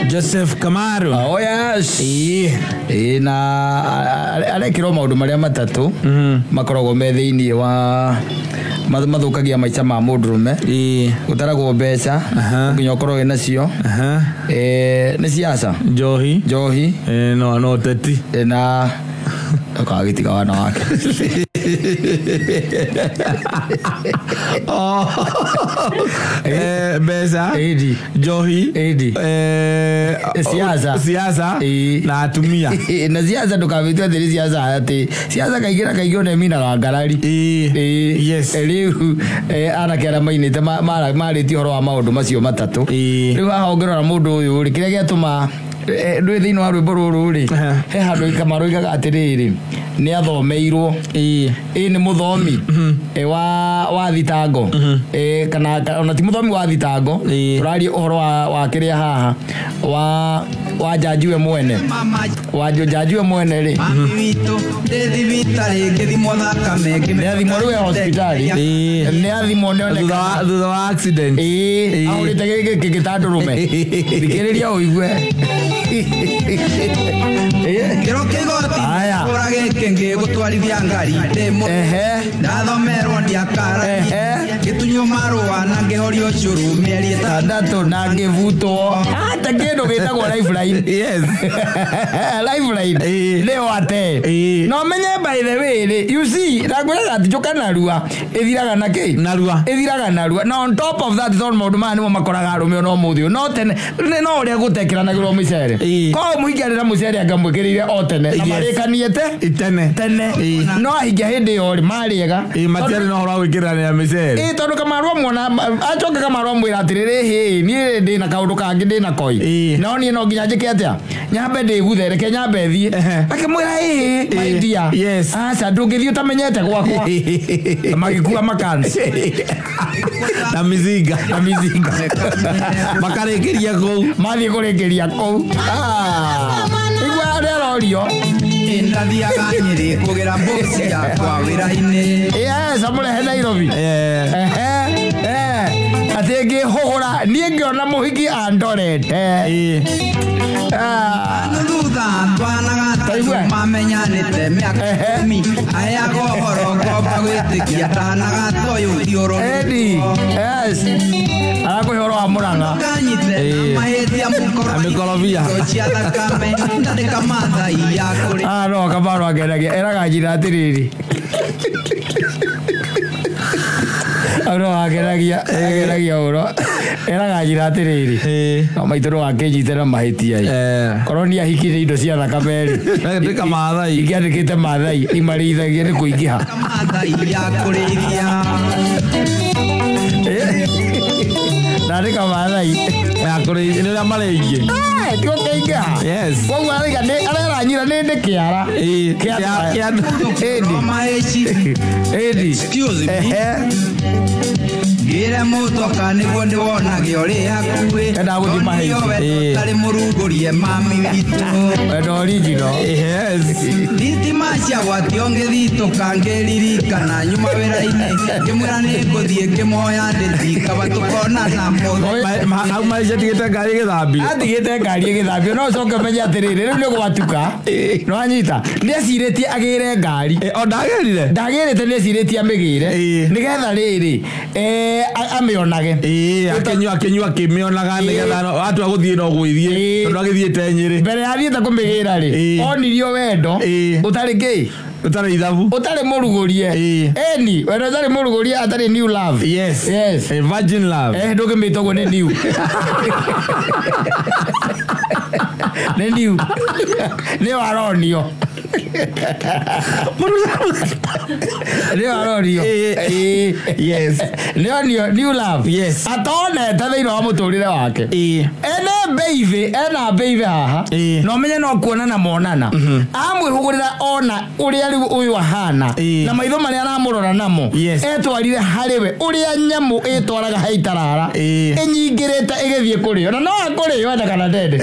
Joseph Kamaru. Oh yes. Na arekirwo maundu maria matatu makoragwo me thiini wa mathukagia maica ma mundurume utaragwo mbeca nginya ukorwo wina cio ni siasa njohi no teti na akagitiga wana wake besa njohi siasa na atumia na siasa ndukavitwe thiri siasa ati siasa kaigira kaigio ne mina ngarari yes riu arakera mainite mariti horo wa maundu macio matatu riu ahongerora mundu uyu ri kiria giatuma ndwe thiini wa rwimbo ruru ri he handu Kamaru igaga atiriri ni athomeirwo ni muthomi wa thitango kana ona ti muthomi wa thitango urari uhoro wa kiria haha wa jajiwe mwene ri ni athimo rwe hospitali ni athimo thutha wa accident ahurite giki gitandurume thikiriria uigue kero kigoti urage kenge gutwarithia ngari demo ndathomerwo ndiakara gitunyo marwa na ngehorio curu mieri itandatu na ngivutwo hata kindu gitagwo lifeline yes lifeline leo ate no menye by the way you see ragwera atijuka narua ithiraga na ki ithiraga narua na on top of that all maundu mani mo makoraga arume no muthio no tene no uria gutekiranagirwo mucere ko muigarira mucere agamwikirire o tene na marikaniete tene no ahingia hindi yori mariega matiari no horo gwikirana mucere tondu Kamaru mwona acoke Kamaru mwira atiriri hi ni ndi na kaundu kangi ndi na koi no ni no nginya njike atia nyambe ndi guthereke nyambe thie akimwira my dear aca ndungithio tamenyete gwakwa magikua makansi na mizinga makarikiria kou mathie kurikiria kou igwa rerorio ndathiaga Nyeri kugira mboci yakwa wira-ini amurehe Nairobi atingi huhura nie ngiona muhiki andorete thutha twanaga mamenyanite miaka 10 aya gohoro ngomba gwitikia tanaga toyu thioro arakwihoro wa Murang'a mahetia mikorobia cia thakame ndandika mathai yakuri no Kamaru ageragia eraga njira atiriri aro ageragia uro eraga njira atiriri no maitoro akejitera mahitia koroni ahikire indo cia thakame ndika mathai igiandikite mathai imarithagia ni kuingiha mathai yakuriria ndandika mathai yakuriria ni amareige tio keinga kwa ariga ni araranyira ni ndikiara excuse me gira mutoka niguo ndiwonaga uria hakuhi enda guthima hivi tari murungurie mami witu enda original thitima cia gwatio ngithituka ngiririkana nyuma wira-ini ngimwira ni nguthie ngimoya nditikaba tukona na au maica tigite ngari githambio atigite ngari githambio no coke menya atiriri riu ni gwatuka no anyita ni aciritie agire ngari o ndagirite ni aciritie amigire nigetha riri amionage akenyua kimionaga nigetha watu aguthie no gwithie tondu agithiete Nyeri mbere athiete kumigira ri onirio wendo utari ki utari ithabu utari murugurie eni wendo utari murugurie atari new love yes virgin love ndugimitogwo ni new ni new ni waronio ni waronio yes new love yes atone tathiini wa muturire wake ena baby haha no menye no kuonana monana amwihugurira ona uria riu uyu ahana na maitho maria aramurora namo etwarire hariwe uria nyamu etwaraga haitarara enyingirite igithie kurio na no akurio enda kana dede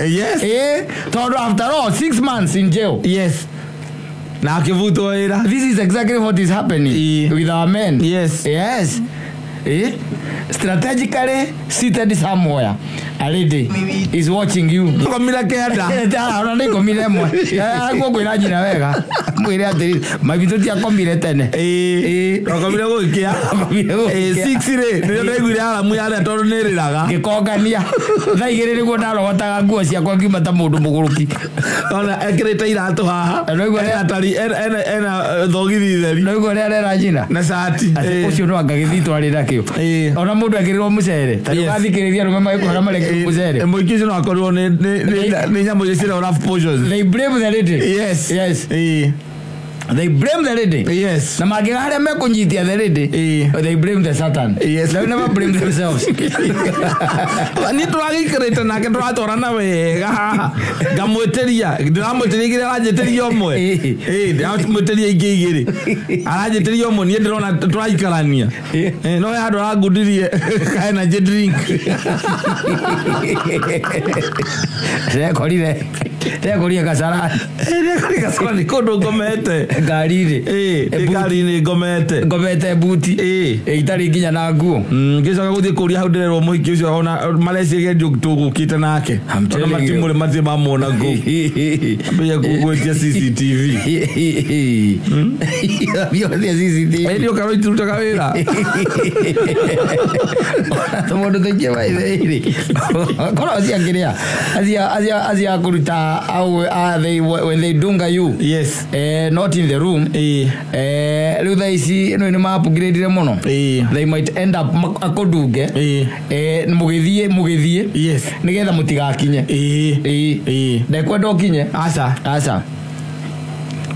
tondu after all 6 months in jail na akivuto wira this is exactly what is happening with our men yes strategically seated somewhere Already is watching you. Komira kenda. Ona ndiko mire mwe. Agwo kwira njira wega. Mwire atiri mabitu tia komire tene. Komira gokia. 6 re. Ndio ndegwire ala muyana tondu niriraga. Gikongania. Tha igiri niguo ndarogotaga nguo ciakwa ngiuma ta mundu muguruki. Ona ekirite iratu haha. Atari ena thogithi theri. Ndiguo ria rera njina. Na sati. Ucio no angagithitwarira kio. Ona mundu akirirwo mucere. Tathikiriria rume mai kuhara mareke mucere. Moikizo no akorwo ni nyamu yesira rough portions. They blame the lady. Yes. They blame the lady. Yes. Na magiga haria mekunyitia the lady. They blame the Satan. Yes. They never blame themselves. Ni twagikrete nake twatorana wega. Ngamweteria. Ndiramweteria gire aranjeteria omwe. Ndiramweteria igigiri. Aranjeteria omwe ni ndirona twaikarania. No ya ndo agundirie kaena je drink. Rekorire kasara. Rekorire kasara ni kondo ngomete. Gari ni ngomete buti itari nginya na nguo ngicoka guthie kuria hau ndirerwo muhiki ucio ona Malaysia tugukite nake ona matimure mathi mamona ngo ambia kugwetia CCTV violia CCTV ndio karo itutaga wira tomodo teke waithiri kono asiangiria asia kuruta au they when they dunga you yes not in the room riu thaisi no ni ma-upgrade muno they might end up akodunge mugithie yes nigetha mutigakinye ndekwenda ukinye aca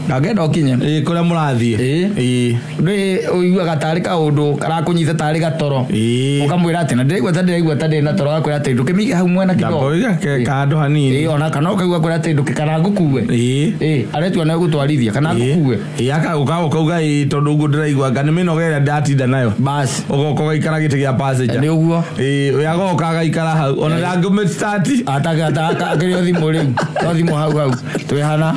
ngagenda ukinye kuria murathie ndi uiguaga tari kaundu karakunyita tari gatoro ukamwira ati na ndiraigua tari na toro akwira ati ndukimige hau mwena kidogo kando hanini ona kana ukaigua kwira ati ndukikana ngukue aretua na gutwarithia kana ngukue aka ukauga tondu ugu ndiraigua ngani minogera ndatinda nayo bas ugoka ikara gite gia passenger ni uguo uyagoka gaikara hau ona ndangome start ataka akirio thimu riu thimu hau twihana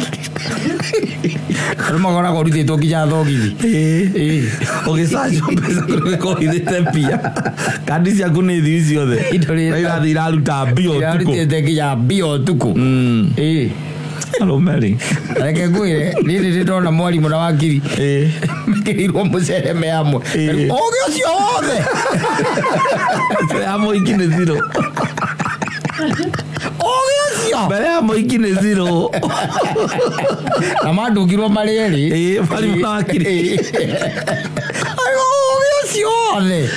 Rumagora korithitwo nginya thogithi ugicajo pesa kurithite pia kandi ciaku ni thiu ciothe irathi iraruta bio tuku irarutite nginya bio tuku Hello Mary reke ngwire nini ndona mwarimu na wakiri mekirirwo mucere meamwe oge ucio wothe meamwe iki ni zero mbere ya moiki ni zero na mandungirwo mari eri bari makiri sione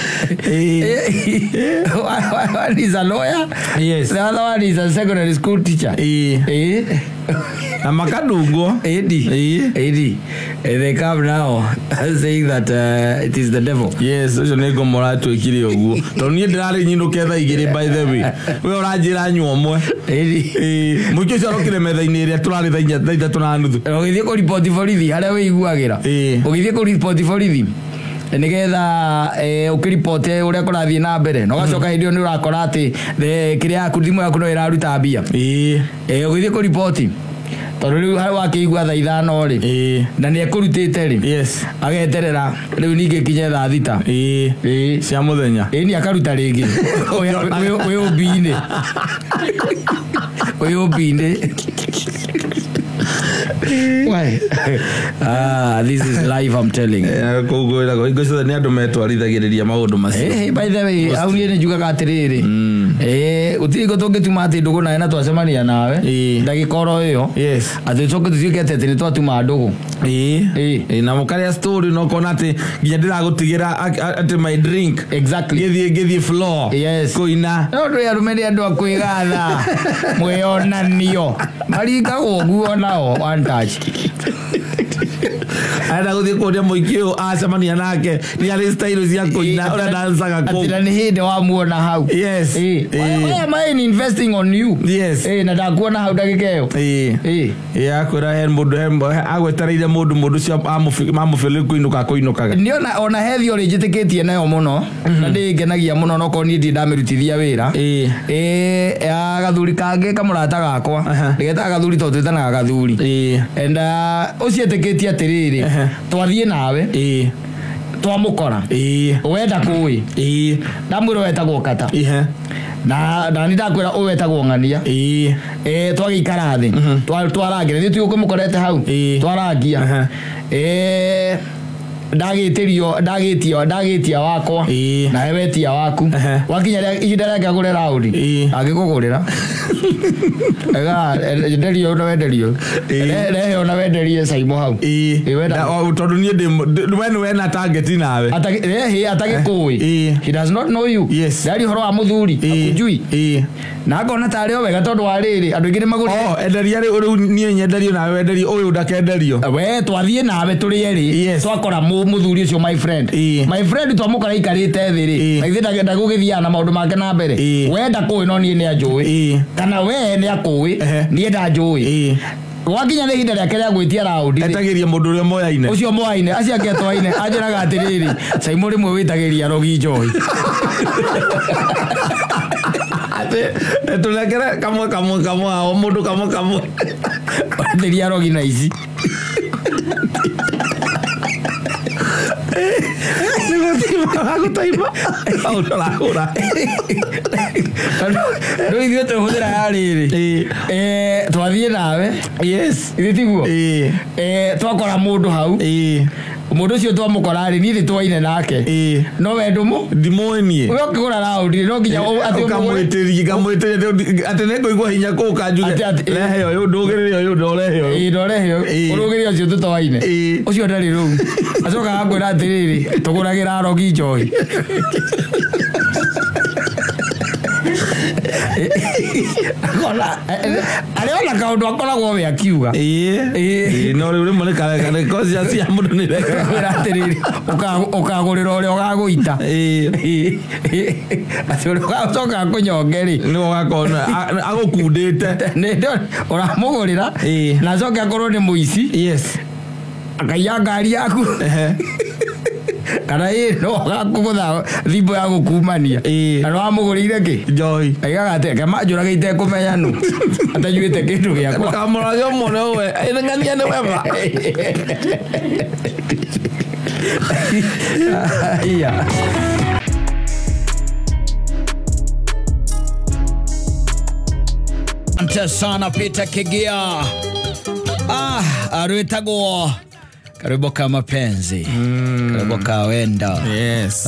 one is a lawyer, yes, the other one is a secondary school teacher. Na makadungo Edi they come now saying that it is the devil. Yes, so nego morato ikiri oguo to ni ndirari nyino ketha igiri by the way we uranjira nyomwe mukyo cyo rokire metha-ini iria turari thaitha tunanuthu ugithie ku report borithi haria we iguagira ugithie ku report borithi nigetha ukiripoti uria kurathie na mbere no gacoka hindio ni urakora ati kiria yaku thimu yaku no iraruta mbia ugithie ku report tondu riu hari wakiigua thaa ithano ri na ni ekurutite ri yes ageterera riu ninge kinye thaa thita cia muthenya ni akaruta ringi we ubinde why this is live, I'm telling you. Kugwira go igoco ni andu metwarithagiriria maundu macio. By the way, au ni njugaga atiriri utiko tungituma ati ndugu na twacemania nawe ndagikoro iyo ati coke tuciuke ati ni twatuma ndugu na mukaria story no kona ati nginya ndiragutigira ati my drink exactly githie floor kuina no ndo yarumeni andu akwigatha mwionanio marika uguo nao one touch ana guthie kuria muikio acemania nake ni ari style cia kuina ora dansaga ko ati ni hindi wa muona hau why am I investing on you na ndakuona hau ndagikeyo ya kwira hen mundu agwetereire mundu cio amufili kuinukaga ni ona hethi ori njitikitie nayo muno na ndingenagia muno no ko ni ndi ndamirutithia wira ya gathuri kange kamurata gakwa ndigeta gathuri to twitanaga gathuri and ucietikitie atiriri twathie nawe twamukora wenda kui ndamwira wetagwo kata na nitakwira uwetagwo ngania twagikara thi twaragira thi tukumkorete hau twaragia ndagitia wakwa na wetia waku wakinya ihinda rĩake agũre raũndi agĩkũgũrĩra nderio na wenderio rehe na wenderie Saimo hau tondũ niĩ wena target nawe atagĩkũĩ he does not know you ndari horo wa mũthuri akujui na ngona tarĩ o wega tondũ wa rĩrĩ andũ aingĩ nĩmagũrĩte enderia rĩu niĩ nyenderio nawe wenderio ũyũ ndakenderio we twathiĩ nawe tũrĩ erĩ twakora mũthuri ũcio my friend twamũkora ikarĩte thĩ rĩ na ithe ndagũgĩthiaga na maũndũ make na mbere wenda kũĩ no niĩ nĩ anjũĩ kana we nĩ akũĩ niĩ ndanjũĩ wakinya nĩ ihinda rĩake rĩa gwĩtia raũndi etagĩria mũndũ ũrĩa moyaine ũcio moyaine acio angĩ atwaine anjĩraga atĩrĩrĩ Saimo rĩmwe wĩtagĩria Rogi Njohi tũnekere kamwe o mũndũ kamwe wanderia Rogi na ici agutaima autorahura no ithuĩ twĩhũthĩra ya rĩrĩ twathiĩ nawe ithuĩ tiguo twakora mũndũ hau mũndũ ũcio twamũkora rĩ niĩ twaine nake no we ndimũĩ niĩ we ũkĩgũra raũndi no nginya ũkamwĩtĩria atĩ nĩngũigua hinya kũũka njuge rehe ũyũ ndũgĩrĩre ũyũ ndorehe ũyũ ũrũgĩre ũcio tũtoaine ũcio ndarĩ rũu acokaga kwĩra atĩrĩrĩ tũgũragĩra Rogi Njohi arĩa ona kaũndũ akoragwo we akiuga no rĩu rĩmwe nĩ kocia cia mũndũ nĩ kwĩra atĩrĩrĩ ũkagũrĩra ũrĩa ũgagũita atĩ ũrĩa ũgacoka kũnyonge rĩ nĩ ũgakorwo agũkundĩte ũramũgũrĩra na acoke akorwo nĩ mũici akaiya ngari yaku kana no gakũgũtha thimbo ya gũkumania na no amũgũrĩire kĩ Njohi aigaga atĩ kamanjũraga itekũmenya nũ atajuĩte kĩndũ gĩakwa kamũrage mũno we ng'ania nĩ wema Asante sana Peter Kigia arwĩtagwo karibu kama penzi karibu kawenda yes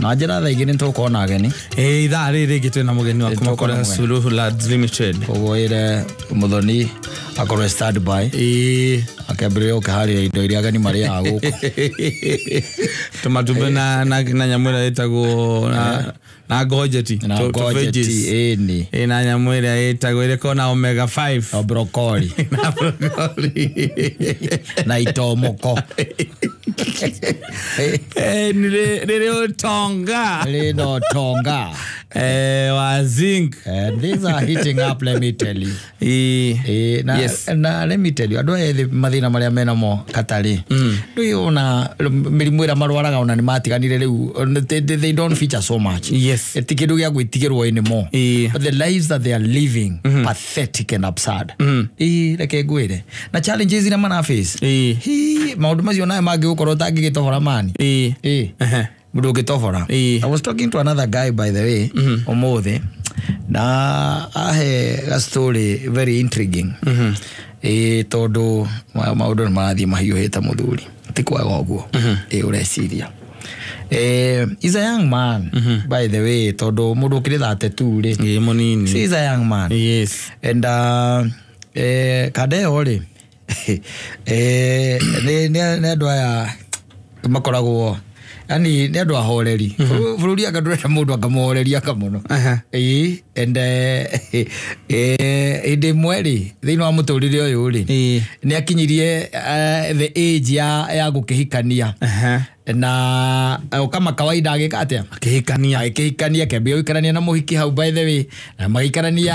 na njĩra tha ingĩ nĩtũkuona ageni ithaa rĩrĩ rĩngĩ twĩna mũgeni wa Kũmakora Suluhu Lads Limited ũgũire mũthoni akorwo stand by akĩambĩrĩria ũkĩharĩria indo iria ageni marĩaga gũkũ tũmatumbĩ na nyamũ ĩrĩa ĩtagwo na gojeti na nyamũ ĩrĩa ĩtagwo ĩrĩkorwo na omega 5 na broccoli na itomoko nĩrĩ ũtonga wa zinc these are heating up, let me tell you na let me tell you andũ ethĩ mathĩna marĩa menamo Katari rĩu ona mĩrimũ ĩrĩa marwaraga ona nĩ matiganire rĩu they don't feature so much ti kĩndũ gĩa gwĩtigĩrwo anymore but the lives that they are living pathetic and absurd reke ngwĩre na challenges iria mana face maũndũ macio nayo mangĩgũkorwo ũtangĩgĩtohora mani mũndũ ũngĩtohora I was talking to another guy by the way ũmũthĩ na ahe a story very intriguing tondũ maũndũ nĩ marathiĩ mahiũhĩte mũthuri ti kwaga ũguo ũreciria he's a young man by the way tondũ mũndũ ũkĩrĩ 32 rĩ mũnini he's a young man and kadeo rĩ nĩ andũ aya makoragwo yani nĩ andũ ahoreri bũrũri akandũreta mũndũ akamũhoreria kamono and hĩndĩ ĩmwe rĩ thĩinĩ wa mũtũrĩre ũyũ rĩ nĩ akinyirie the age ya gũkĩhikania na kama kawaida agĩka atĩa akĩhikania kĩambia gũikarania na mũhiki hau by the way na magĩikarania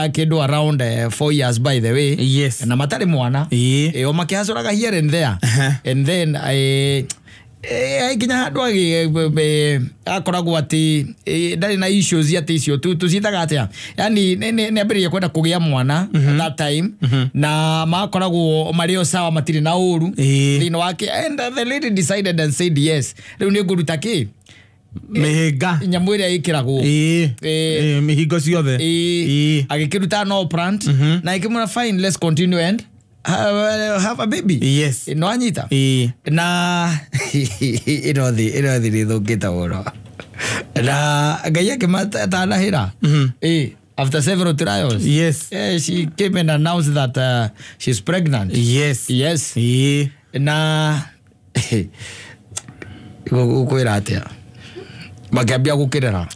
kĩndũ around 4 years by the way na matarĩ mwana o makĩhacũraga here and there and then kinya handũ akoragwo atĩ ndarĩ na issues atĩ icio tũciĩtaga atĩa yani nĩ ambĩrĩria kwenda kũgĩa mwana that time na makoragwo marĩ o sawa matirĩ na ũru thĩinĩ wake and the lady decided and said yes rĩu nĩ ngũruta kĩ Mihiga. Nyamwire ikiragwo. Mihigo ciothe. Agikiruta no plant na ikimura fine, let's continue and have a baby. Yes. No anyita. Na irathi rithukita woro. Na gaya kemata tanahira. After several trials. Yes. She came and announced that she's pregnant. Yes. Yes. Na ukwira atia. Makiambia gukirera.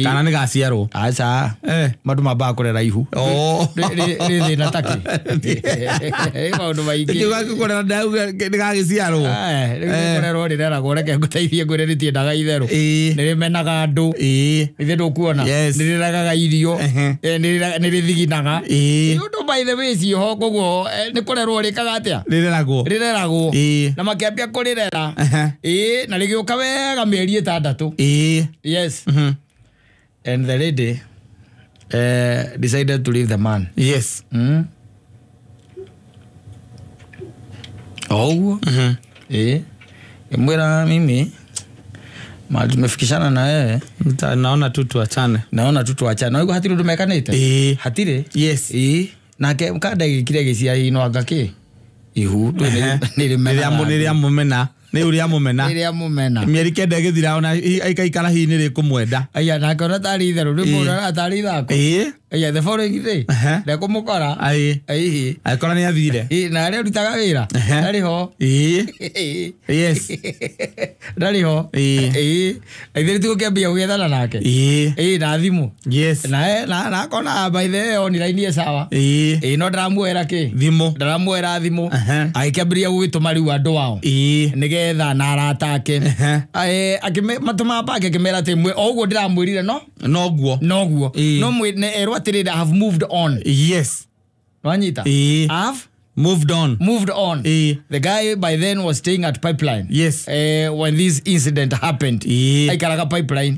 Kana ni gaciarwo. Acha. Matu maba kurera ihu. Rithi na taki. Maundu maingi. Kiuga kurera ndau ni gagiciarwo. Kurera rirera goreke nguteithie ngureritie ndaga itheru. Nirimenaga andu. Ithe ndukuona. Niriraga irio. Nirithiginaga. Undu by the way si ho koguo ni kurerwo rikaga atia. Rireragwo. Na makiambia kurirera. Na rigiuka wega mieri 6. Yes. And the lady decided to leave the man. Yes. Mwira mimi tumefikishana na yeye. Naona tu tuachane. Wewe hatiri tumekanite? Hatiri? Yes. Nake mkada kile gisia hino agake. Ihu niria mumena. Mieri kenda githira ona aikaikara hini ri kumwenda. Aya na kona tari itheru ri mura atari thako. Aya the following day. Le kumukora. Akora ni athire. Na ri rutaga wira. Ndari ho. Yes. Ndari ho. Aithiri tu kiambia gwethana nake. Na thimu. Yes. Na kona by the online sawa. No ndaramuera ki? Thimu. Ndaramuera thimu. Aikiambiria gwituma riu andu wao. Nigetha na aratake. Akimatuma bake kimera timwe oguo ndiramwirire noguo. No mwene erwa tirida I have moved on. Yes. Wanyita. Have moved on. The guy by then was staying at Pipeline. Yes. When this incident happened. Aikaraga Pipeline.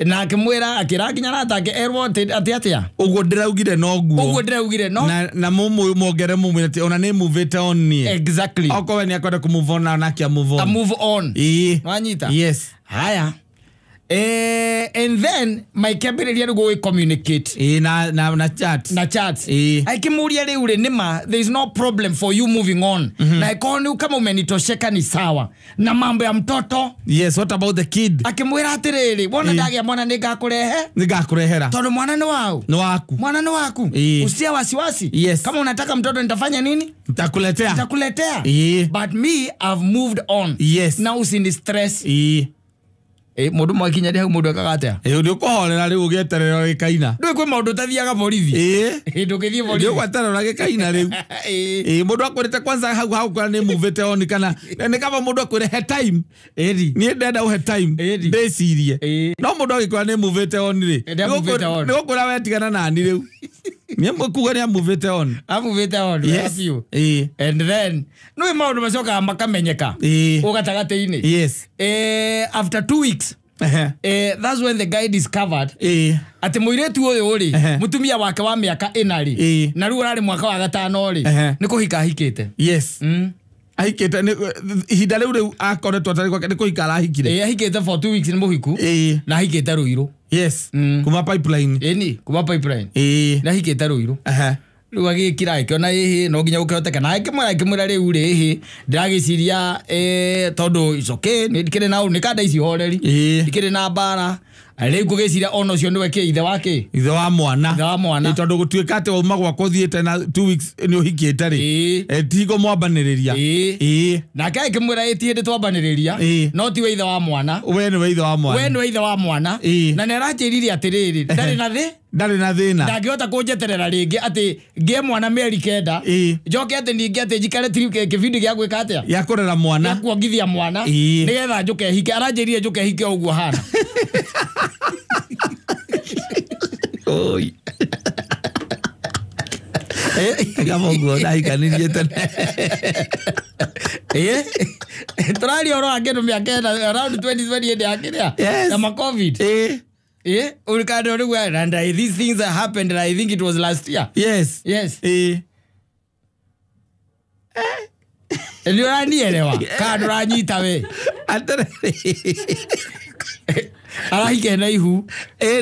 Na akimwira akiraginya ratake erwa atia. Uguo ndiraugire no. Na mugere mumwite ona ni move it on ni. Exactly. Oko we ni akwenda ku move on na akia move on. A move on. Wanyita. Yes. Haya. And then my capability to go communicate. Na chat. Aikimuria riu ri nima there is no problem for you moving on. Na ikoni kama umenitosheka ni sawa. Na mambo ya mtoto. Yes, what about the kid? Akimwira atiriri, wona ndagia mwana nigakurehera. Tondu mwana ni wao. Mwana ni waku. Usia wasiwasi. Yes. Kama unataka mtoto nitafanya nini? Nitakuletea. But me I've moved on. Yes. Na usini stress. Mundu mwakinya hau mundu akagatea. Ndio kuhorera riu ugeterera gikaina. Ndui kwi maundu tathiaga borithi. Ndukithie borithi. Ndio gwaterera gikaina riu. Mundu akwirite kwanza hau kana ni move on kana ni kama mundu akwire he time. Ni ndenda uhe time. Ndecirie. No mundu agikwira ni move on ri. Ni ukura wetigana nani riu. Niamwe kuga ni move on. Yes. And then no maundu macoka makamenyeka. Ugatagate-ini. Yes. After 2 weeks. That's when the guy discovered ati muiretu uyu ri mutumia wake wa miaka 4 ri na riu arari mwaka wa 5 ri ni kuhika ahikite. Yes. Ahikite ni hinda riu akoretwo atari kwake ni kuhika arahikire. Ahikite for 2 weeks ni muhiku na ahikite ruiru. Yes. Kuma Pipeline. Kuma Pipeline. Na ahikite ruiru. Riu agikira ikiona no nginya ukihoteka na akimwira riu ri ndiragiciria tondu icoke ndikire na ni kada ici horeri ndikire na bara riu kugiciria ono cio niwe ki ithe wake ithe wa mwana tondu gutuika ati uma gwako thiete na 2 weeks ni uhikite ri tigo mwambaniriria na kai kimwira etiende twambaniriria no ti we ithe wa mwana we ni we ithe wa mwana na ne arajiririe atiriri ndari na thina ndangihota kunjeterera ringi ati ngie mwana mieri 9 njoke ati ningi ati njikare kibindi gia gwika atia ya kurera mwana ya kuongithia mwana nigetha njuke hike aranjirie njuke hike uguo hana oi kama uguo ndaikanirie tene Trali oro ageno miaka around 2020 yakiria na COVID ulikado riu and these things that happened and I think it was last year. Yes. Ndio ranielewa. Kado ranyita we. Arahike na ihu.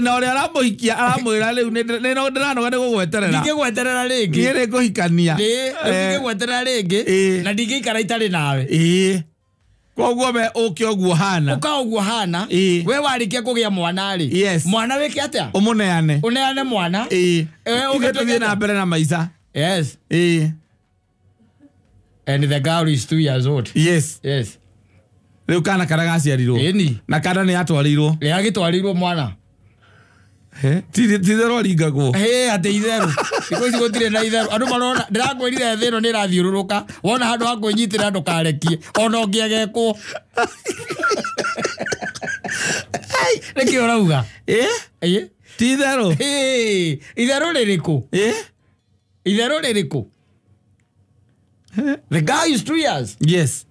Na ore aramuhikia aramwira riu ni no ndiranoga ni gugweterera. Ndingegweterera ringi. Ni kuhikania. Ndingegweterera ringi na ndingikara itari nawe. Koguo me uke oguo hana. Uka oguo hana. We warikia kugia mwana ri. Mwana weke atia? Umuneane. Uneane mwana. We ugetuthie na mbere na maica. Yes. And the girl is 2 years old. Yes. Riu kana karagaciarirwo. Na kana ni atwarirwo. Ni agitwarirwo mwana. Tithero ringagwo. Ate itheru. Iko gutire na itheru. Andu marona ndiragwirire thero ni rathiururuka. Wona handu ha kwinyitira andu karekie. Ona ngiagekwo. Niki urauga? Tithero. Itheru ririku. Itheru ririku. The guy is 2 years. Yes.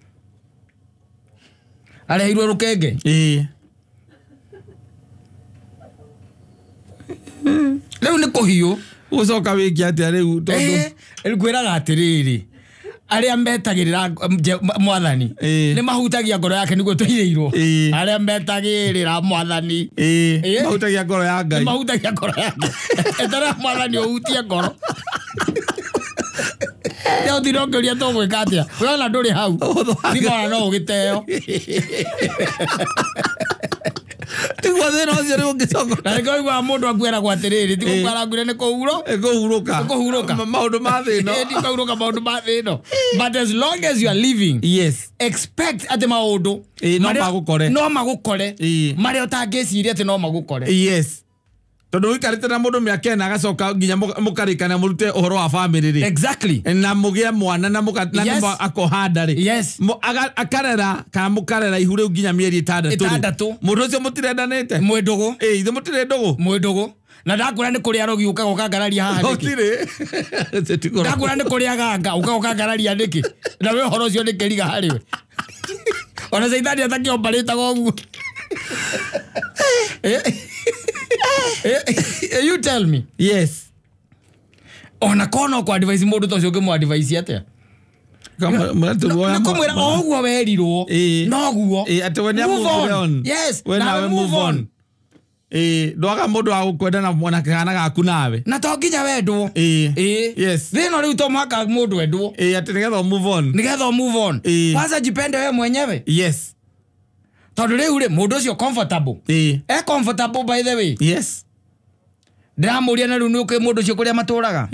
Arehirwo rukenge. Leo ni kuhiyo. Ucoka wiki atia riu tondu. Ngwiraga atiriri. Aria mbetagirira mwathani. Ni mahutagia ngoro yake niguo tuhireirwo. Aria mbetagirira mwathani. Mahutagia ngoro ya Ngai. Mahutagia ngoro yake. Etara mwathani uhutie ngoro. Yo ndirongeria to gwika atia. We ona nduri hau. Ndimona no ugiteo. Tigwa thero cio riu ngicoka. Na ngoigwa mundu akwera kwa atiriri tigukwara ngure ni kuhuro. Kuhuruka. Maundu ma thino. Kuhuruka maundu ma thino. But as long as you are living, expect ati maundu no magukore. Mari utangiciria ati no magukore. Yes. Tondu wikarite na mundu miaka na agacoka nginya mukarikana murute uhoro wa family ri. Exactly. Na mugie mwana na mukatana akohanda ri. Yes. Akarera ka mukarera ihuru nginya mieri 6. Mundu ucio mutirendanite. Mwendogo. Ithe mutire ndogo. Mwendogo. Na ndakura ni kuri arogi uka gukangararia haha ndiki. Otire. Ndakura ni kuri aganga uka gukangararia ndiki. Na we horo cio ndikiriga hariwe. Ona Saitani atakiombarita goguo. You tell me. Yes. Ona kono kwa advice mundu tocio ke mu advice atia. Kumwira oguo werirwo. Noguo. Ati when you move on. Yes. When I move on. Ndoga mundu wa gukwenda na mwana kana gaku nawe. Na to nginya wendwo. Yes. Thino riu to mwaka mundu wendwo. Ati nigetha move on. Nigetha move on. Kwanza jipende wewe mwenyewe. Yes. Tondu riu ri mundu ucio comfortable. Comfortable by the way. Yes. Ndiramuria na riu nuke mundu ucio kuria maturaga.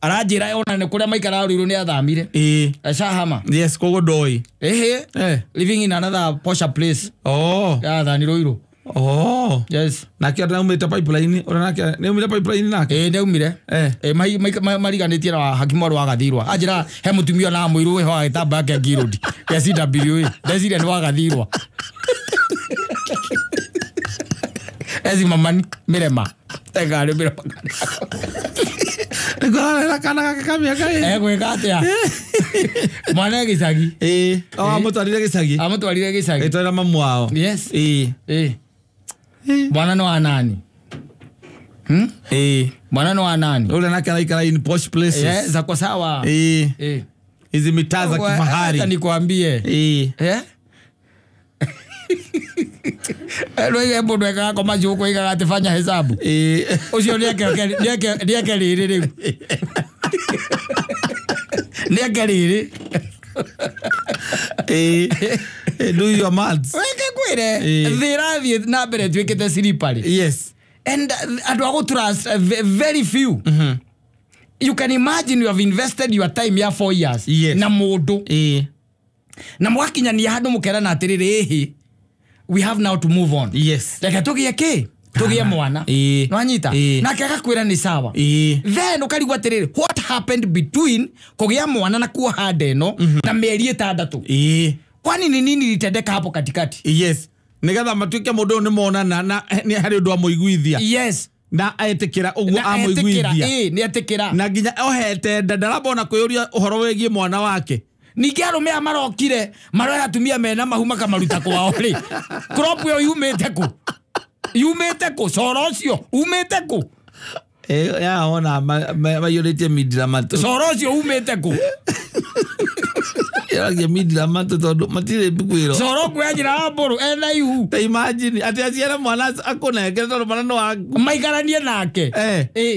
Aranjira ona ne kuria maikara riu ni athamire. Ashahama. Yes, kogo doi. Living in another posh place. Ya thani roiro. Yes. Na kia na umita pipeline, ora na kia ne umita pipeline nake. Ne umire. Mariganitie na hakimoro wa gathirwa. Ajira he mutumio na muiru we ho agitamba yake ngirodi. Ya CWA. Ndezire ni wa gathirwa. Ezi mamani mirema. Tegare mirema. Ngora kana kamia kai. Gweka atia. Mwana gicagi. Amutwarire gicagi. Amutwarire gicagi. Etwara mamu wao. Yes. Bwana no anani. Bwana no anani. Ule nake anaikara in posh places. Yes, zako sawa. Hizi mitaa za kifahari. Hata nikwambie. Lwe mundu eka koma juko ika atifanya hesabu. Ucio nieke riri riu. Nieke riri. Do your maths. Weke kwire. Thirathie na mbere twikite siripari. Yes. And andu ago trust very few. You can imagine you have invested your time here 4 years. Yes. Na mundu. Na mwakinyania handu mukera na atiriri we have now to move on. Yes. Like tugie ki? Tugie mwana. No anyita. Na kaka kwira ni sawa. Then ukarigwa atiriri what happened between kugia mwana na kuwa hadeno na mieri 6. Kwani ni nini litendeka hapo katikati? Yes. Nigetha matuike mundu ni mona na ni hari undu amuiguithia. Yes. Na aetikira uguo amuiguithia. Ni atikira. Na nginya ohete ndarabona kuyuria uhoro wegie mwana wake. Ningi arume amarokire maroya atumia mena mahuma kamaruta kwao ri. Crop yo yumete ku sorocio umete ku. Ya ona mayuritie midira matu. Sorocio umete ku. Yagia midira mantu tondu matire bikwiro. Soro kwajira mburu ena ihu. Ta imagine ati aciara mwana akonengere tondu mwana no maikaranie nake.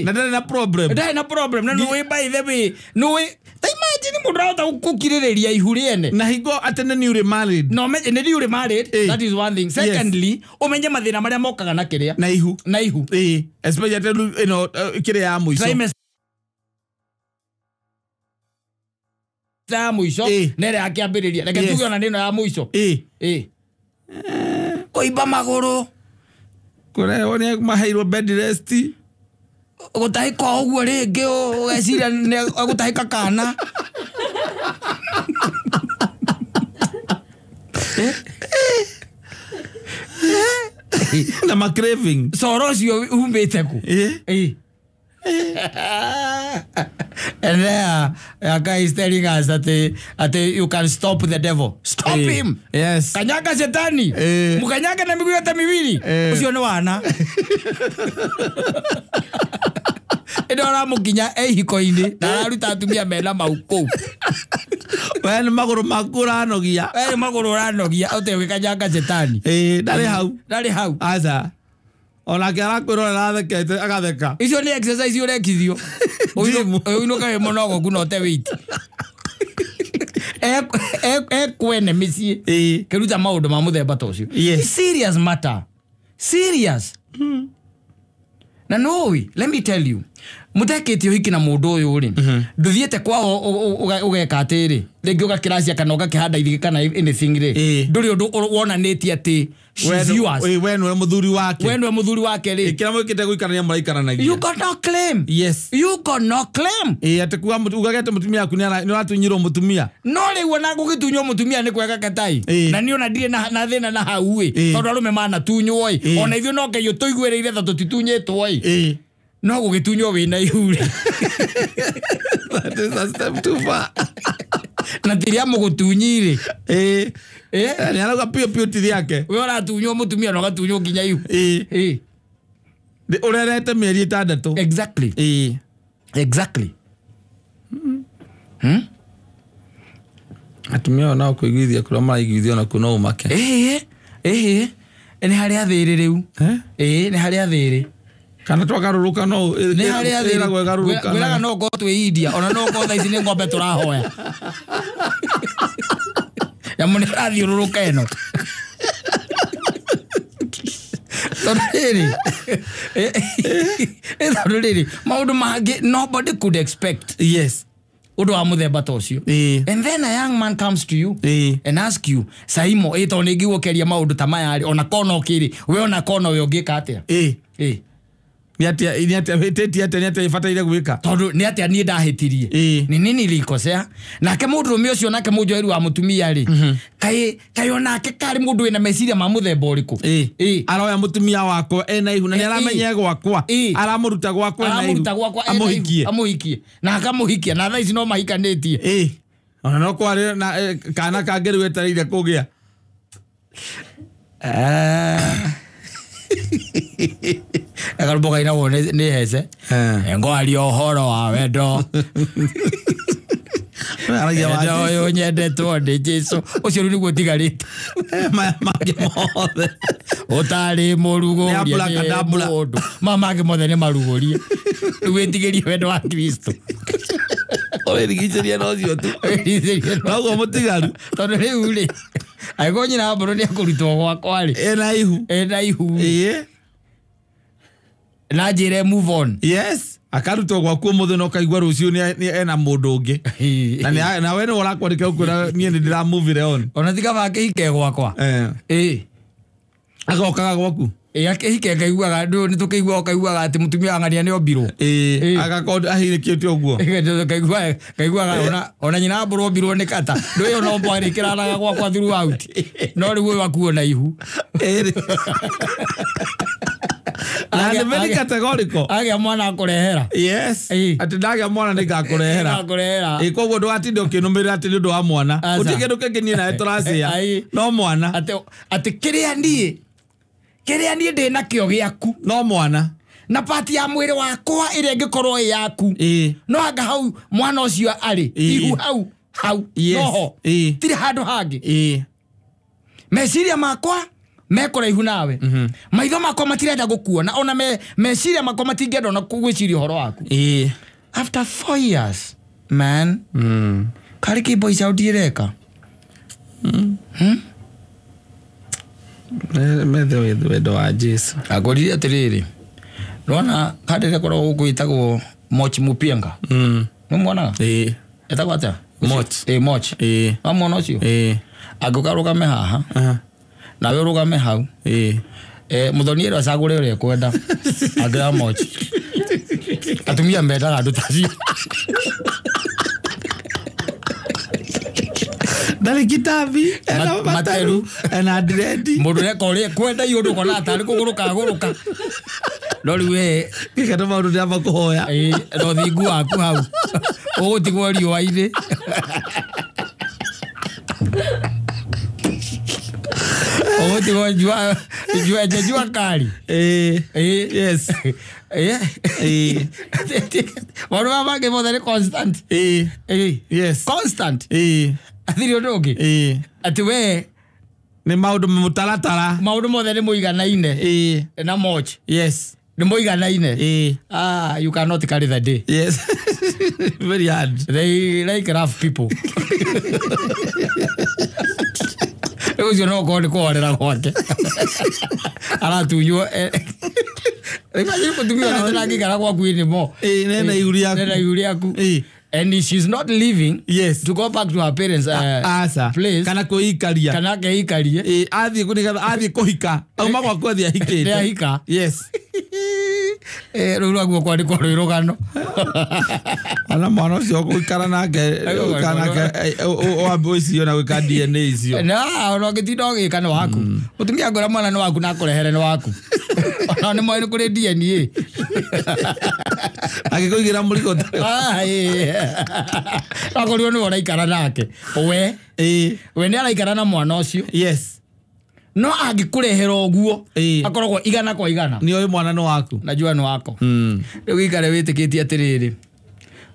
Na ndari na problem. Ndari na problem na no by the way. No ta imagine mundu gukirireria ihu riene. Na higo atene ni uri married. No me ni uri married. That is one thing. Secondly, umenye mathina maria mokaga na kiria. Na ihu. Especially kiria ya muico. Ta muico nere akiambiriria reke tuge ona ndino ya muico koiba maguru kore one mahairwo bed rest gutahika uguo ringi ugeciria ne gutahika kana na ma craving soro cio umbite ku and there a guy is telling us that you can stop the devil. Stop him. Yes. Kanyaga shetani. Mukanyaga na miguu yote miwili. Usio ni wana. Edora mukinya hiko-ini na aruta atumia mena mauko. Wewe maguru makura anogia. Wewe maguru ranogia ote kanyaga shetani. Ndari hau. Aza. Ona kera kwiro rathekete agatheka. Icio ni exercise urekithio. Uino kae monogo kuno te wait. Kwene misi. Keruta maundu ma muthemba tocio. Serious matter. Serious. Na no, let me tell you. Muteketio hiki na mundu uyu uri. Nduthiete kwao ugeka atiri. Rĩngĩ ũgakĩracia kana ũgakĩhanda ithigĩ kana anything rĩ. Ndũrĩ ũndũ wonanĩtie atĩ she's yours. We nwe mũthuri wake. We nwe mũthuri wake rĩ. Kĩrĩa mwĩkĩte gũikarania mũraikaranagia. You got no claim. Yes. You got no claim. Atĩ kuga ugagete mũtumia waku nĩ ũratunyirwo mũtumia. No rĩu ona gũgĩtunywo mũtumia nĩ kwega katai. Na nĩ ona ndirĩ na thĩna na hau ĩ. Tondũ arũme manatunywo ĩ. Ona ithuĩ no ngai ũtũiguĩrĩire tha tũtitunyĩtwo ĩ. No gũgĩtunywo wĩna ihu rĩ. That is a step too far. Na tiria mugutunyire ni araga pio pio ti yake we ora tunyo mutumia no gatunyo nginya ihu urerete mieri 6 exactly atumia ona kuigithia kura maigithio na kuno umake ni hari athiri riu ni hari athiri kana twagaruruka no ni hari athiri gwiraga no go twi India ona no go thaici ni ngombe turahoya ya muni rathiururuka eno Tondu maundu mangi nobody could expect. Yes. Udo wa muthemba tocio. And then a young man comes to you and ask you, Saimo, to nigi wokeria maundu ta maya ona kono kiri, we ona kono we ungika atia? Ni atia weteti atia ni atia ifataire gwika. Tondu ni atia ni ndahitirie. Ni nini ilikosea? Nake mundurume ucio nake mujoeru wa mutumia ri. Kai onake kari mundu wina meciria ma muthemba uriku. Aroya mutumia wako ena ihu na ni aramenya gwakwa. Aramuruta gwakwa na ihu. Amuhikie. Na akamuhikia na thaa ici no mahikanitie. Ona no kwari na kana kangeri wetarire kugia. Agarboga ina wone ni hece. Ngo ali ohoro wa wendo. Aragia wa yo nyendetwo ndi Jesu. Ucio ri niguo tigarite. Magi mothe. Utari murugo mundu. Magi mothe ni marugorie. Wetigerie wendo wa Kristo. Oye digiceria no cio tu. Nago mutigaru. Tondu riu ri. Aigo nyina mburu ni akurutwo gwakwa ri. Ena ihu. Na njire move on. Yes. Akarutwo gwaku muthe no kaigwa rucio ni ena mundu ungi. Na we no urakwandika ukura nie ni ndira move on. Ona tiga bakihike gwakwa. Agokaga gwaku. Akihike ngaiguaga ndu ni tukiigua kaiguaga ati mutumia ngania ni ombirwo. Agakonda ahirikite uguo. Kaiguaga ona nyina mburu ombirwo ni kata. Ndu yo no mbwari kiranaga gwakwa throughout. No riu wakuo na ihu. Na very categorical. Agia mwana akurehera. Yes. Ati ndagia mwana ni gakurehera. Koguo ndwatinde ukinumira ati ndu wa mwana. Utige ndukengi na etracia. No mwana. Ati kiria ndie ndi na kio giaku. No mwana. Na pati ya mwiri wakwa ire ngikorwo yaku. No anga hau mwana ucio ari. Ihu hau. hau noho tiri handu hangi meciria makwa mekoraihu nawe maitho makwa matirenda gukuona ona meciria makwa matingenda ona kugwiciria horo waku after 4 years man kariki boys out direka Wedo wa Jesu agorire atiriri rona kadere koro gukwitagwo Moch Mupianga no mwana etagwo ata Moch amona cio agukaruga haha nawe urugame hau muthoni ero acagure ore kwenda agira Moch atumia mbendaga andu tacio Dale kitabi materu na dread mundu rekore kwenda yundu kona atari kuguruka lori we kikata maundu ndamba kuhoya no thingu waku hau ugutigwo riwa ire ugutigwo jua kali yes What about give the constant? Yes. Constant. Athiri ndoki. Ati we ni maundu mutalatara. Maundu mothe ni muiganaine. Na Moch. Yes. Ni muiganaine. You cannot carry the day. Yes. Very hard. They like rough people. Ucio no kone kwarera gwake. Aratunywo imagine kutumia na tena ngikara kwa kwini mo nena yuri yaku and she's not leaving to go back to her parents place kana kuikaria kana keikarie athie kuniga athie kuhika auma kwa kwathi ahikite ahika yes ruru agwo kwa rugano ana mwana ucio kuikara nake kana o boys yo na gwika DNA icio na no gitindo gikana waku utumia ngora mwana ni waku na kurehere ni waku ona ni mwe kuri DNA agikuigira murigo akorio ni ora ikara nake we ni araikara na mwana ucio yes no agikurehera oguo akoragwo igana kwa igana ni oyo mwana no waku najua no wako riu ikare witikitie atiriri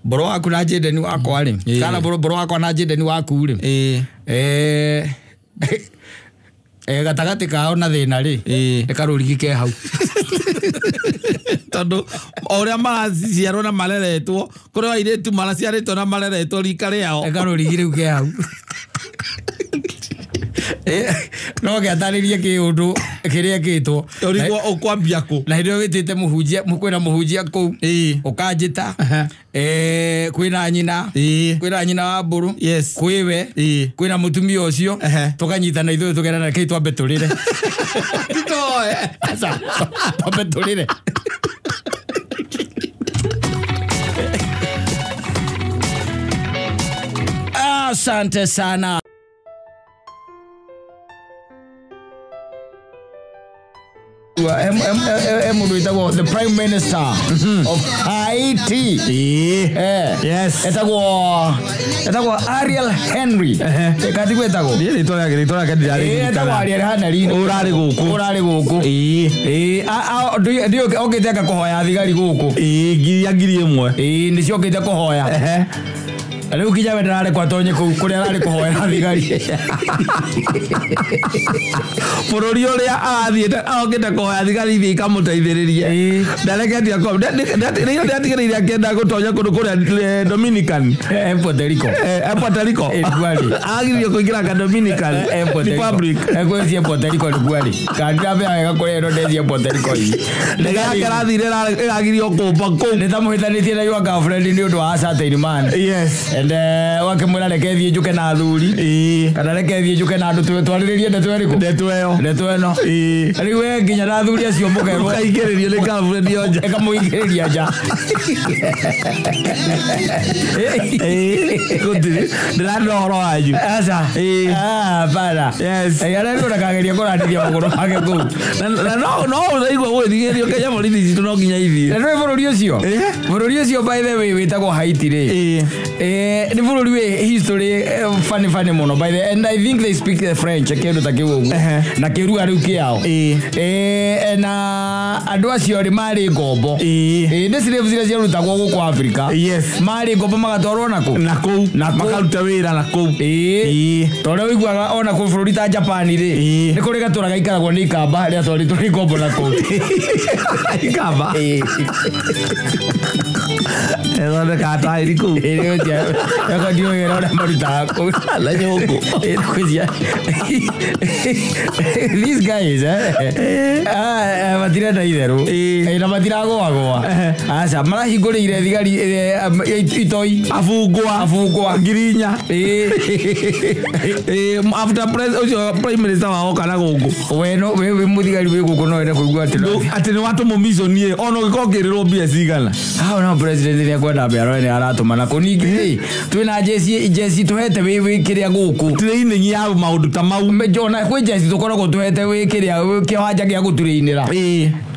boro waku na jende ni wako ari kana boro wako na jende ni waku ri gatagati kao na thina ri ekarurigike hau tondu oria maraciarwo na mareretwo kuria iretu maraciaritwo na mareretwo rikare yao ekarurigire uke hau no gataririe kiundu kiria kitwo urigwo ukwambia ku na ndio witite muhunjia mukwena muhunjia ku ukanjita kwina nyina wa mburu kwiwe kwina mutumia ucio tukanyitana ithuĩ tugerana kei twambe turire titoe asa twambe turire asante sana. The Prime Minister of Haiti. Yes. Etagwo Ariel Henry. Ekatigo etagwo. Ritola Ariel Henry. Urari guku. Ndio okiteka kuhoya thigari guku. Ngiri imwe. Nicio okite kuhoya. Riu kinya we ndarare kwa tonye kuria arari kuhoya thigari. Bururi uria athiete agokite kuhoya thigari ithi ikamuteithiririe. Ndareketia ko ndatigiriria kenda gutonya kundu kuria Dominican Puerto Rico. Puerto Rico. Agirio kuingira ka Dominican Republic. Egwezie Puerto Rico ligwari. Kandira be aga kuria ndezie Puerto Rico yi. Ndegakera thire agirio kumba ku. Nditamuhitanitie na your girlfriend ni undu wa certain man. Yes. And wakimwira rekethie njuke na thuri kana rekethie njuke na andu twaririe ndeto eriku ndeto eno riu we nginya na thuri acio mugerwo kaingiririo ni girlfriend yonja ekamuingiriria nja gutiri ndiranda horo wanyu asa bana yes yara ndo ndakageria kurandithia maguru make ku na no uraigwa gwithigirio Kenya morithi citu no nginya ithie na no bururi ucio by the way witagwo Haiti ri ni bururi we history funny muno by the and I think they speak the French kendo takiwo na kiruga riu kiao na andũ acio ri mari ngombo ni slaves iria ciarutagwo gũkũ Africa mari ngombo magatwarwo nakũ makaruta wĩra nakũ tondũ wĩiguaga ona kũ bũrũri ta Japan ri ni kũrĩ gatũra gaikaragwo nĩ ikamba rĩa twarĩtwo nĩ ngombo nakũ ikamba Ela kata iriku. Ele dia. Eu gosto de era marita. La nyoko. These guys matira daidero. Na matira goa. Asa mara higorire thigari itoi afugwa ngirinya. After prime minister wao kana gogo. We muthigari we gogo no ere kuigua ati ni watu mumizonie ono gikogererwo mbia cigana. No president ni akwenda mbero ni aratuma na kuningi twina jesi tuhete we kiria guku training ya maundu ta mau mejona kwe jesi tukoragwo tuhete we kiria kiwanja gia guturainira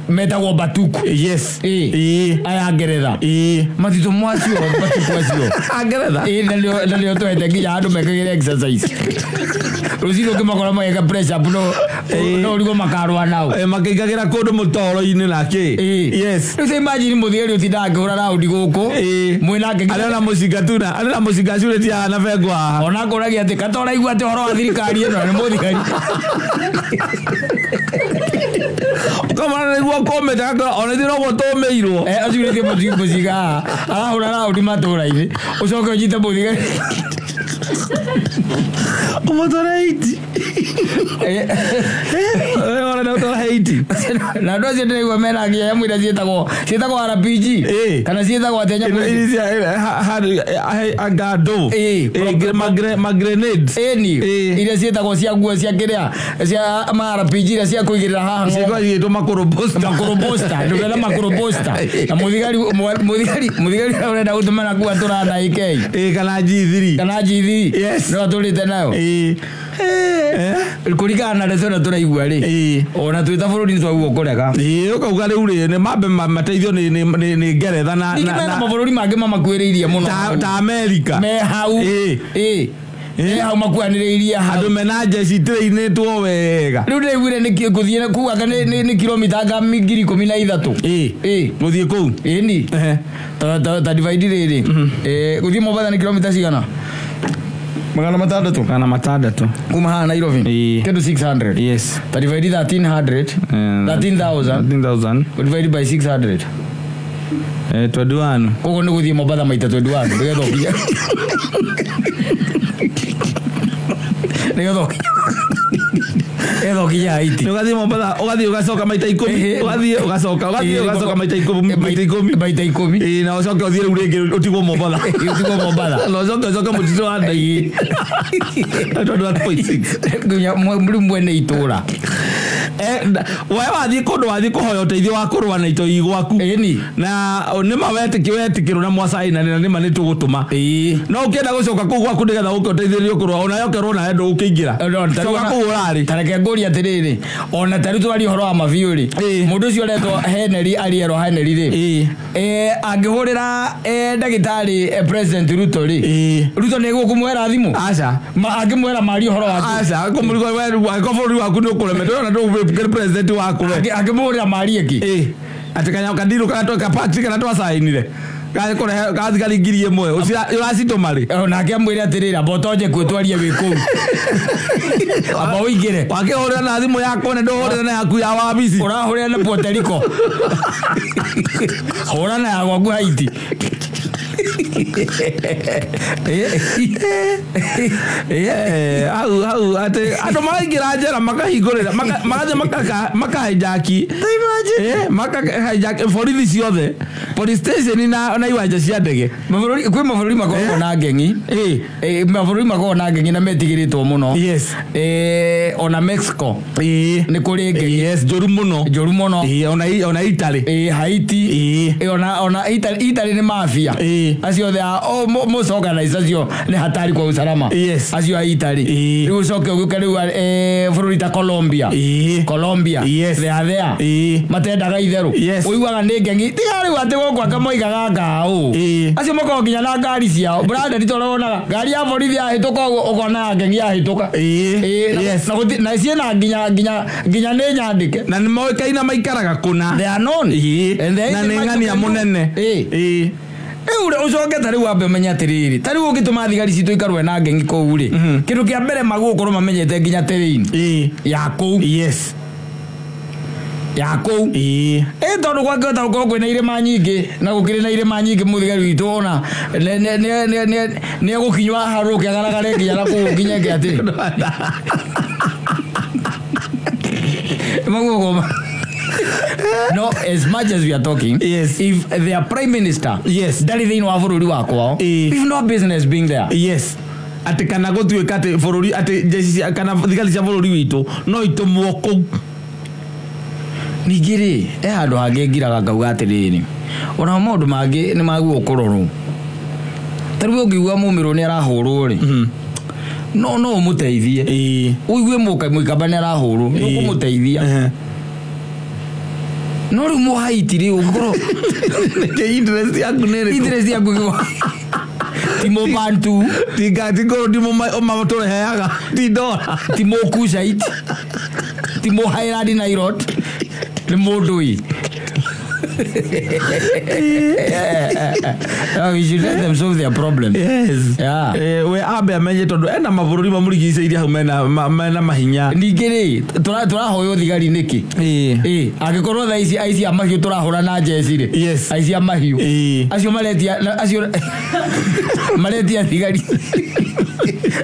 metagwo batuku aya Ngeretha matito mwacio batuku acio Ngeretha nalio tuhete nginya andu mekagire exercise ruziro kimakora mageka pressure no rigo makarwa nao makaigagira kundu mutoro-ini nake rĩu imagine muthigari utinda ngora raundi guku mwinake arena mucinga cure tia na bengwa ona ngoragia ati katora igua ati horo wa thirikari ino ni muthigari kama niguo kometa ona thiro gotomeirwo acurĩtie mucinga arahũra raundi matũra-ini ucoke ũnyite muthigari Motorate. Ora na motorate. Na ndo cia ndĩraigua mena ngia ya mwira cietagwo RPG kana cietagwo atenya agado magrenades ni iria cietagwo cia nguo cia kiria cia RPG iria cia kuigirira haha cietagwo yetwo makorobosta ndũgena makorobosta na muthigari urenda gutumana kuwa turana ikei kana G3 yes no turite nayo kurigana na tona turaigua ri ona twita bururi twaguo kurega ukauga riu ri ni mambe mateithio ni Ngeretha na mabũrũri mangĩ mamakuĩrĩirie muno ta America me hau hau makuanĩrĩirie andũ mena jeci trainĩtwo wega rĩu ndĩraiguire nĩ gũthiĩ kuuga nĩ kilomita nga 13,000 gũthiĩ kũu ni ta divide rĩrĩ gũthiĩ Mombasa ni kilomita cigana 600 kuma haha Nairobi kendo 600 yes ta divide 13,000 divide by 600 21 kogo nĩ gũthiĩ Mombasa maita 21 nĩgetha kinya haiti ugathiĩ Mombasa ugathiĩ ugacoka maita 10 ugacoka maita 10 na ucoke ũthiĩ rĩu rĩngĩ ũtigwo Mombasa na ucoke mũtitũ wa ndai 1.6 nginya mwene itũra wewe wathiĩ kũndũ wathiĩ kũhoya ũteithio wa kũrũa na itoi gwaku na nĩma wetikĩrwo na mwacaina na nĩma nĩ tũgũtũma no ũkĩenda gũcoka kũu gwaku nĩgetha ũke ũteithĩrĩrio kũrũa ona yokerwo na endo ũkĩingĩra coka kũu ũrarĩ tareke ngũria atĩrĩrĩ ona tarĩ tũrari ũhoro wa mabiũ rĩ mũndũ ũcio ũretwo Henry arierwo Henry rĩ angĩhũrĩra ndagĩtarĩ President Ruto rĩ Ruto nĩ gũkũmwĩra thimũ aca angĩmwĩra mari ũhoro wake aca kũmũrigo wewe bũrũri waku nĩ ũkũremetwo na ndũgũkĩra president waku angĩmũhũrĩra mari ĩngĩ atikanya kandiru kana Patrick kana twacainire gathigari ngiri ĩmwe ũracitũma rĩ nake amwĩre atĩrĩra botonje kwĩtwarie wĩ kũu amba ũingĩre wakĩhũrĩra na thimũ yakwa na ndũhũrĩra na yaku ya wabici ũrahũrĩra na Puerto Rico hũra na ya gwaku Haiti hau ati andũ maraingĩra njera makahingũrĩra makahijaki makahijaki borithi ciothe police station na iwanja cia ndege kwĩ mabũrũri makoragwo na ngeng'i mabũrũri makoragwo na ngeng'i na metigĩrĩtwo mũno ona Mexico nĩ kũrĩ ngeng'i njũru mũno ona Italy Haiti ona Italy nĩ mafia acio most organized acio nĩ hatari kwa usalama acio a Italy rĩu ũcoke ũgĩũke rĩu bũrũri ta Colombia they are there matendaga itherũ ũiguaga nĩ ngeng'i tiga rĩu atĩ kwa kama igaga acio mako nginya na ngari ciao brother nditorona ngari ya borithi ahituka ukona ngengi ahituka na ciena nginya ne nyandike na ni moikaina maikaraga kuna they are known na nengani ya munene ure ucoke tari wambe menya tiriri tari ugituma thigari citu ikarwe na ngengi kou ri kindu kia mbere magukorwo mamenyete nginya terrain ya kou yako tondu gwakota gukorwo kwina irima nyingi na gukiri na irima nyingi muthigari witu ona ne gukinywa haruke agaragare nginya na kuginya ke ati no, as much as we are talking, if their prime minister, dari thini wa bururi wa kwao, we've no business being there. Ati kana gutwika ati bururi ati jesi kana thigari cia bururi witu no itumwo kou nigiri handu hangi ngiraga ngauga atiriri ona maundu mangi ni maguo kurorwo tariwe ungiugua mumiro ni arahurwo ri no umuteithie uigue muikamba ni arahurwo ni ukumuteithia no ri mu haiti ri ugoro interest yaku timo bantu tigatigo ndimo mamatore heaga tidora timo kusait timo hairadi nairot ni modoi we should let them solve their problem. We abe amenye tondu ena mabururi mamurigiceirie hau mena mahinya ningiri turahoyo thigari niki agikorwo tha ici aici amahiu turahura na jeci ri aici amahiu acio maletia thigari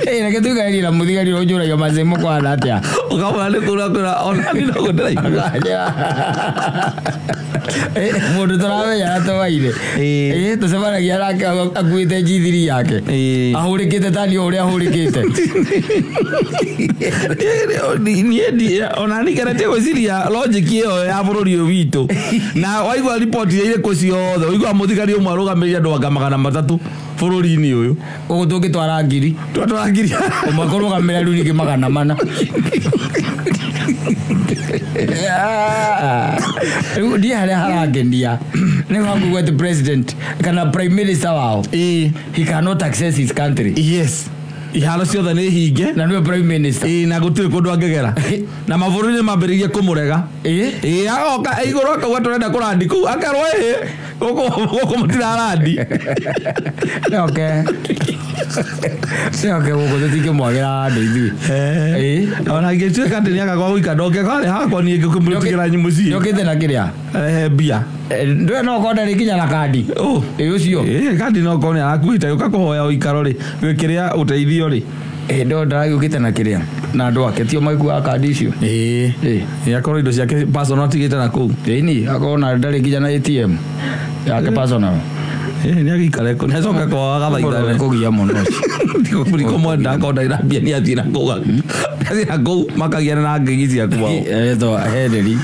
reke tugairi na muthigari ujuragia mazemo kwa natia ukamale kura ona ni no gutira mundu turamenya atowaire tucemanagia nake akuite njithiri yake ahurikite tani uria ahurikite ona nikerete gwiciria logic iyo ya bururi uyu witu na waigua report ile kuciothe waigua muthigari umwe arugamiria andu anga 300 bururi-ini uyu ugutungitwara ngiri umakorũgamĩrĩra rĩu rĩngĩ 400 rĩu ndiĩ harĩa harangenia nĩ wakuga ati president kana prime minister wao he cannot access his country ihalo ciothe nĩ hinge na nĩwe prime minister na gũtirĩ kũndũ angĩgera na mabũrũri nĩ mambĩrĩirie kũmũrega agoka igũrũ akauga tũrenda kũrandi kũu akarwo gũkũ mũtirarandi gũkũ tũtingĩmwagĩra andũ ithuĩ ona ngĩtuĩka atĩ nĩakagwa gũika ndoke karĩ hakwa niĩ ngĩkũmũtigĩra mũciĩ njũkĩte na kĩrĩa mbia ndũe no korwo ndarĩ kinya na kandi ũcio kandi no korwo nĩ arakuĩte gũka kũhoya ũikaro rĩ gwĩkĩrĩa ũteithio rĩ ndo ndaragĩũkĩte na kĩrĩa na andũ ake tio maiguaga kandi icio akorwo indo ciake personal atigĩte na kũu akorwo na ndarĩ kinya na ATM yake personal nĩ agĩikare kũ nĩacoka kwao agathaithane kũgia mũno ũcio kũriko mwenda akonda irambia nĩ athiĩ na kũu makagiana na ngegi cia kwao henderi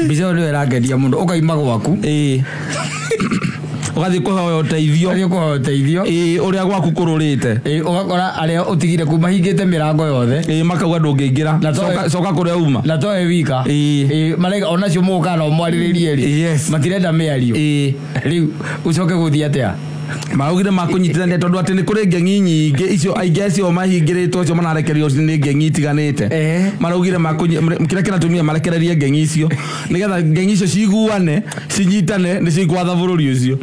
mbica ĩyo nĩyo ĩrangenia mũno ũkaima gwaku ugathiĩ kũhoya ũteithio ũrĩa gwaku kũrũrĩte ũgakora arĩa ũtigire kuma hingĩte mĩrango yothe makauga ndũngĩingĩra coka kũrĩa uma na towe wika marega onacio mũgũka na ũmwarĩrĩrie rĩ matirenda mĩario rĩu ũcoke gũthiĩ atĩa maugire makunyitithania tondu ati ni kuri ngengi nyingi icio aingi acio mahingĩrĩtwo icio manarekererio ni ngengi itiganĩte maraugire kira kĩratumia marekererie ngengi icio nigetha ngengi icio ciguane cinyitane nĩ cigwatha bũrũri ũcio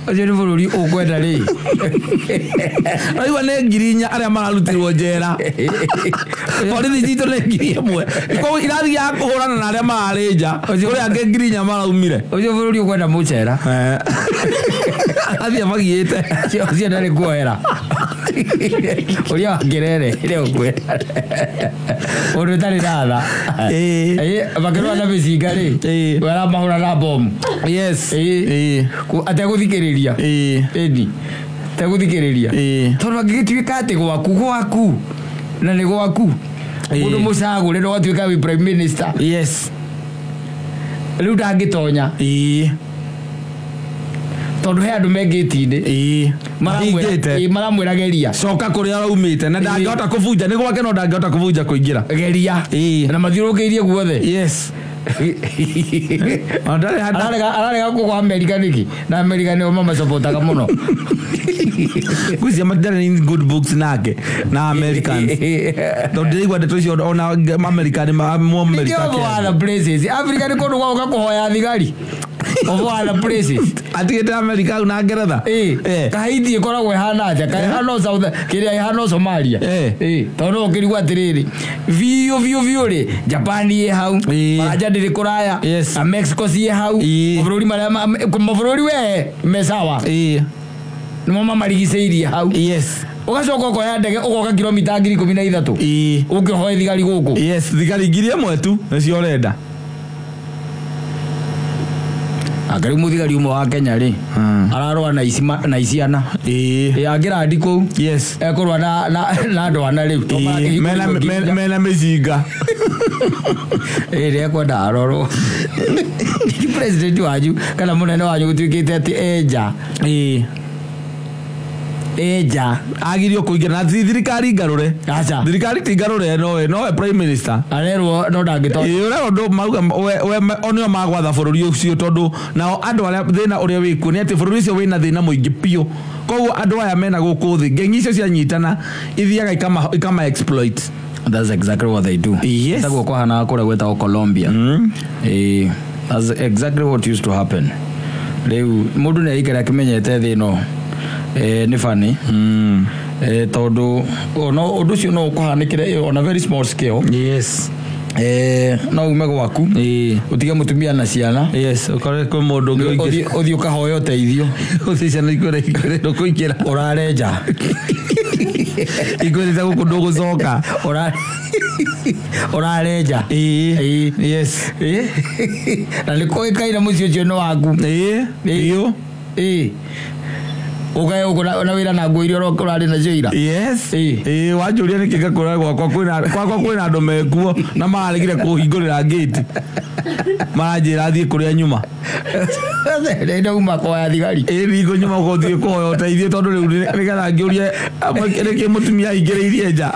nĩ bũrũri ũkwenda rĩ aigua nĩ ngiri 4 arĩa mararutirwo njera borithi citũ nĩ ngiri 1 koguo irathi ya kũhũrana na arĩa mararĩ nja kũrĩa angĩ ngiri 4 maraumire ũcio bũrũri ũkwenda mũcera athia magiĩte cio ndarĩ kuoera ũrĩa wangĩrere ĩrĩa ũkwenda ũndũ ũtarĩ na tha makĩrũa na mĩcinga rĩ wera mahũra na bomu ategũthikĩrĩria tegũthikĩrĩria tondũ angĩgĩtuĩka atĩ gwaku na nĩ gwaku mũndũ mũcagũre no gatuĩka wĩ prime minister rĩu ndangĩtonya tondu he andu mengĩtinde maramwĩra geria coka kũrĩa araumĩte na ndangĩhota kũbunja nĩ gwake no ndangĩhota kũbunja kũingĩra geria na mathiũrũrũkĩirie guothe Ararega kwa America niki na America ni mama support akamuno kuzi madara in good books nake na Americans don't they what to on America mo America other places Africa ni kono kwa kuhoya thigari of other places atigete America na Ngeretha Haiti ikoragwo hana aja hano South kiria hano Somalia tono kirigwa atiriri vio ri Japan ye hau aja ndiri kuraya Mexico sie hau bururi maria bururi we mesawa nimo mamarigiceirie hau ugacoka ukoya ndege ugoka kilomita 13 ukihoya thigari guku thigari ngirie mwetu nicio renda akari muthigari umwe wa Kenya ri ararwa na isiana agira ndiko ekorwa na ndwana ri mena mezinga rekwenda aroro president waju kana munene wanyu gutwikite ati eja agirio kuingira na thirikari ngarure thirikari tingarure no prime minister arerwo no ndangito ura ndo mauga we onio magwatha bururi ucio tondu nao andu aria thina uria wiku ni ati bururi ucio wina thina muingi pio koguo andu aya mena guku thi ngengi icio cia nyitana ithiaga ikama exploit. That's exactly what they do. Tago kwa hana kore weta Colombia that's exactly what used to happen. Leo mundu ne ikara kimenyete thino ni funny tondu no undu cio no kuhanikire on a very small scale no umego waku utige mutumia na ciana ukore ko mundu uthio kahoyo teithio uthicana ikore kuingira urareja igore za guku ndogo zoka urareja na liko ikaira mucio cio no waku iyo okay na wira na nguirio urari na joira wajuria nikiga kuragwa kwa kwina andu mekuo na maregire kuhingurira gate manjira thie kuria nyuma ndio uma kwa thigari rigo nyuma ko thie ko uteithie tondu riu nigetha ngiurie reke mutumia ingire irie nja